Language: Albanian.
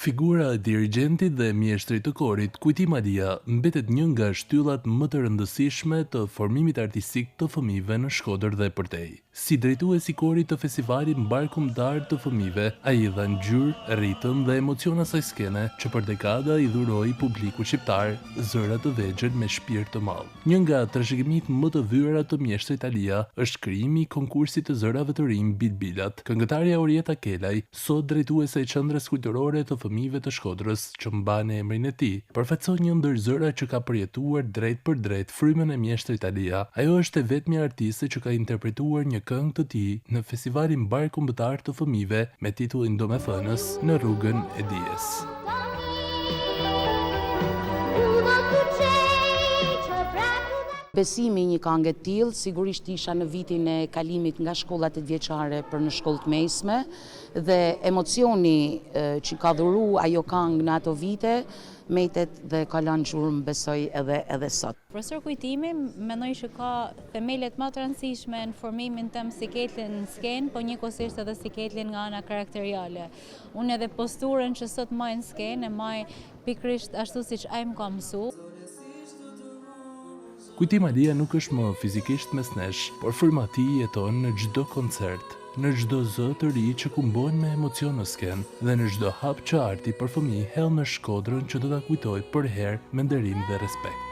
Figura e dirigentit dhe mjeshtrit të korit, Kujti Malia, mbetet një nga shtyllat më të rëndësishme të formimit artistik të fëmijëve në Shkodër dhe përtej. Si drejtues i korit të festivalit Mbar Kombëtar të Fëmijëve, ai dha ngjyrë, ritëm dhe emocion asaj skene që për dekada i dhuroi publikut shqiptar, zëra të vegjël me shpirt të madh. Një nga trashëgimitë më të vëra të mjeshtrit Alia është krijimi i konkursit të zërave të rinj Bilbilat. Këngëtarja Orieta Kelaj, sot drejtuese e Qendrës Kulturore të Fëmijëve të Shkodrës, që mban emrin e tij, përfaqëson një ndër zëra që ka përjetuar drejt për drejt frymën e mjeshtrit Alia. Ajo është e vetmja artiste që ka interpretuar një këngë të tij në festivalin Mbar Kombëtar të Fëmijëve me titullin Domethënës në rrugën e Dijes. Besimi një këngë të tillë sigurisht isha në vitin e kalimit nga shkollat e vjeçare për në shkollë të mesme dhe emocioni që ka dhuru ajo këngë në ato vite metet dhe ka lënë gjurmë besoj edhe sot. Profesor Kujtimi mendoj që ka themelet më të rëndësishme në formimin tëm si ketlin në skenë, po njëkohësisht edhe si ketlin nga ana karakteriale. Unë edhe posturën që sot maj në skenë e maj pikrisht ashtu siç ai më ka mësuar. Kujti Malia nuk është më fizikisht mesnesh, por fryma e tij jeton në çdo koncert, në çdo zë të ri që kumbohen me emocion në skenë dhe në çdo hap që arti për fëmijë hell në Shkodrën që do ta kujtoj për herë me nderim dhe respekt.